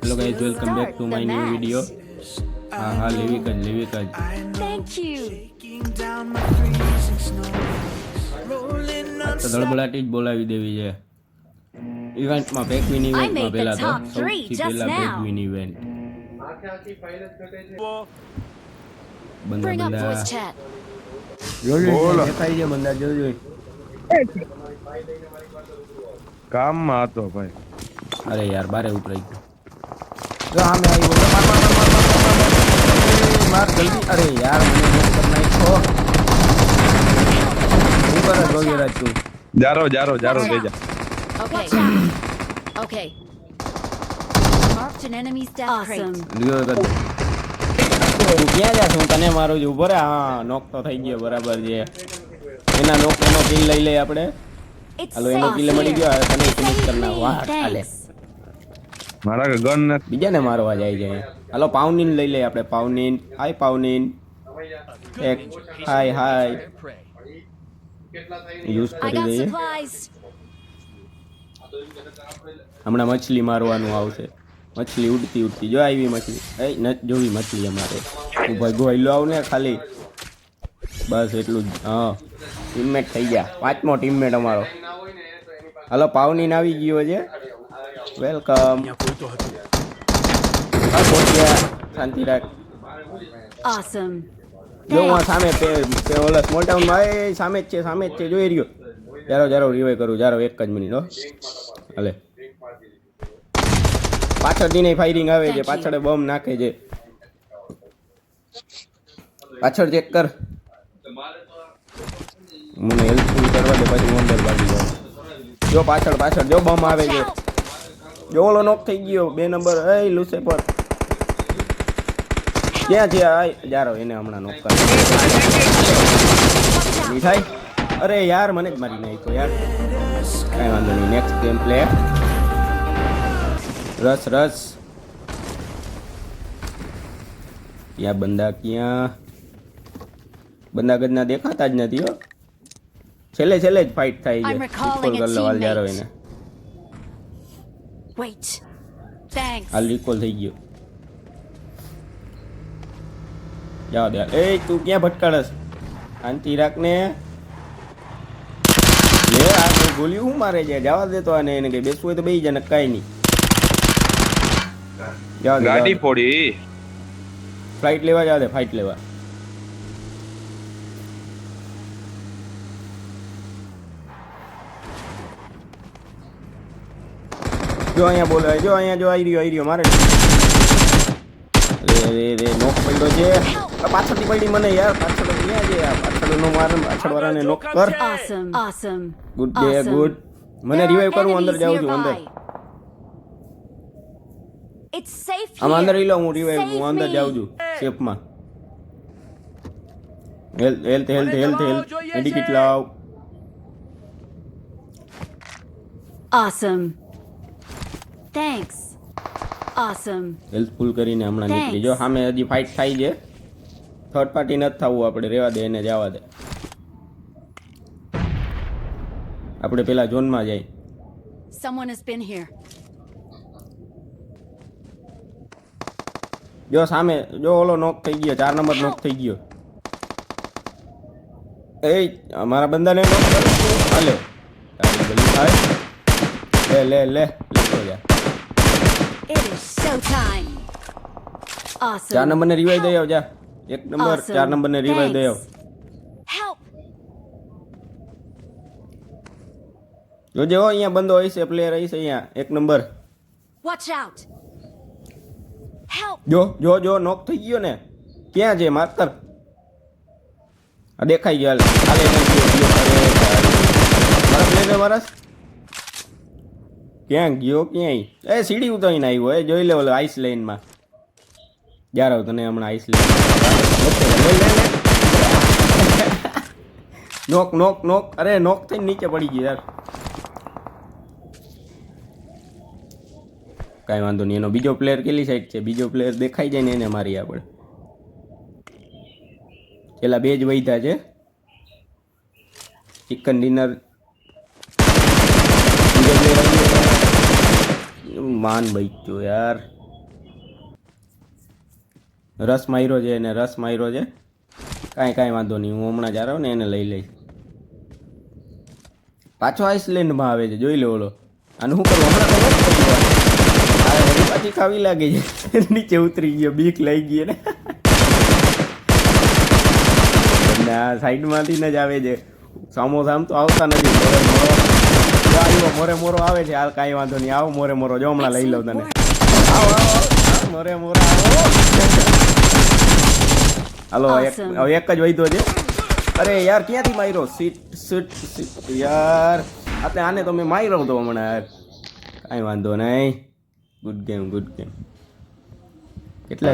Hello guys, welcome back to my new video. હા લેવી કજ Thank you. આ તો ધડબડાટી જ બોલાવી દેવી છે ઇવેન્ટમાં પેકવિન I ઇવેન્ટમાં made the પહેલા તો top three સૌથી just પહેલા now. પેકવિન ઇવેન્ટ બંદા Bring up બંદા voice chat. જોજો દેખાય છે બંદા જોજો કામમાં હતો ભાઈ. અરે યાર બારે ઉતરાઈ ગયો જો સામે આવી માર જલ્દી અરે યાર મને નોક કરી નાખ્યો હું કરે જોગીરાજ તું જારો Watch બેજા. Okay. Okay. Marked an enemy's death Awesome. crate. લ્યો કર તું ક્યાં જા હું તને મારું છું ઉભો રે હા નોક તો થઈ ગયો બરાબર છે એના નોક એનો કિલ લઈ લઈએ આપણે It's હાલો એનો safe કિલ મળી here. ગયો હવે તને ફિનિશ કરી નાખ વાહ હાલે Thanks. મારા કે ગન નથી. બીજાને મારવા જાય છે હાલો પાવનીન લઈ લઈએ આપણે પાવનીન હાય પાવનીન એક હાય યુઝ I કરી got દઈએ supplies. હમણાં મછલી મારવાનું આવશે મછલી ઉડતી જો આવી મછલી એ ન જોવી મછલી અમારે તું ભાઈ ગોઈલો આવ ને ખાલી બસ એટલું જ હા ટીમમેટ થઈ ગયા પાંચમો ટીમમેટ અમારો હાલો પાવનીન આવી ગયો છે વેલકમ શાંતિ રાખ Awesome. જો હું આ સામે પે ઓલા સ્મોલ ટાઉન માં એ સામે જ છે જોઈ રહ્યો જારો રિવાઈ કરું જારો એક જ મિનિટ હો હાલે પાછળથી નહીં ફાયરિંગ આવે છે પાછળ બોમ્બ નાખે છે પાછળ ચેક કર મને હેલ્પફુલ કરવા દે પછી હું અંદર ભાગી જાઉં જો પાછળ જો બોમ્બ આવે છે જો ઓલો નોક થઈ ગયો 2 નંબર એ લુસેફર ક્યાં છે આ જારો એને હમણાં નોક કર મીઠાઈ અરે યાર મને જ મારી નાખ્યો યાર કાંઈ વાંધો નહીં નેક્સ્ટ ગેમ પ્લે રસ યા બંદા ગદના દેખાતા જ નથી હો છેલ્લે જ ફાઇટ થાય છે I'm recalling રિકોલ a કર લો હાલ જારો teammate. એને Wait. Thanks. હાલ રિકોલ થઈ ગયો જાઓ દે એ તું ક્યાં ભટકાડસ શાંતિ રાખ ને લે આ કોઈ ગોળીઓ હું મારે છે જવા દે તો આને એને કઈ બેસવું હોય તો બેસી જાય ને કાંઈ નહીં જવા દે ગાડી ફોડી. ફ્લાઇટ લેવા જવા દે ફાઇટ લેવા જો અહીંયા બોલે જો આવી રહ્યો મારે રે નોક પડ્યો છે આ પાછળથી પડી મને યાર પાછળ ક્યાં છે આ પાછળનો મારે પાછળવાળાને નોક કર Awesome. ગુડ ડે ગુડ મને There રિવાઇવ are કરું અંદર enemies જાઉં છું અંદર nearby. It's safe આમ here. અંદર લો હું રિવાઇવ Save હું અંદર me. જાઉં છું સેફમાં હેલ્થ મેડિકિટ લાવ Awesome. Thanks. Awesome. હેલ્થ ફૂલ કરીને હમણાં Thanks. નીકળી જો સામે હજી ફાઇટ થાય છે થર્ડ પાર્ટી નથી થવું આપણે રેવા દે એને જવા દે આપણે પેલા ઝોનમાં જાય Someone has been here. જો સામે જો ઓલો નોક થઈ ગયો 4 નંબર નોક થઈ ગયો એ અમારા બંદાને નોક કર હાલે તારી ગલી થાય લે લેતો જા It is showtime. 4 Awesome. નંબરને રિવાઇવ દઈ આવ જા 1 નંબર Awesome. 4 નંબરને રિવાઇવ દઈ આવ Help. જોજે હો અહીંયા બંદો હશે પ્લેયર હશે અહીંયા 1 નંબર Watch out. Help. જો નોક થઈ ગયો ને ક્યાં છે માસ્ટર આ દેખાઈ ગયો હાલે મારસ ક્યાં ગયો ક્યાંય એ સીડી ઉતરીને આવ્યો એ જોઈ લે ઓલો આઈસ લાઈનમાં જારો તને હમણાં આઈસ લાઈન નોક અરે નોક થઈને નીચે પડી ગયો યાર કાંઈ વાંધો નહીં એનો બીજો પ્લેયર કેટલી સાઈડ છે બીજો પ્લેયર દેખાઈ જાય ને એને મારી આપણે પેલા 2 જ વૈધા છે ચિકન ડિનર બીજો પ્લેયર માન બચ્યો યાર રસ માર્યો છે એને રસ માર્યો છે. કાંઈ વાંધો નહીં, હું હમણાં જ આવ્યો ને એને લઈ લઈશ. પાછો આઇસલેન્ડમાં આવે છે, જોઈ લો ઓલો. અને શું કરું હમણાં તો નથી કર્યું. આ હજી પાછી ખાવી લાગી છે. નીચે ઉતરી ગયો, બીક લઈ ગઈ ને. ના સાઈડમાંથી જ આવે છે. સમોસા આમ તો આવતા નથી. મોરે મોરો આવે છે. હાલ કાંઈ વાંધો નહીં, આવો મોરે મોરો, જો હમણાં લઈ લઉં તને. આવો મોરે મોરો આવો. હાલો હવે એક જ વૈધો છે. અરે યાર ક્યાંથી માર્યો? સીટ યાર. આપણે આને તો મેં માર્યો તો હમણાં યાર. કાંઈ વાંધો નહીં. Good game. કેટલા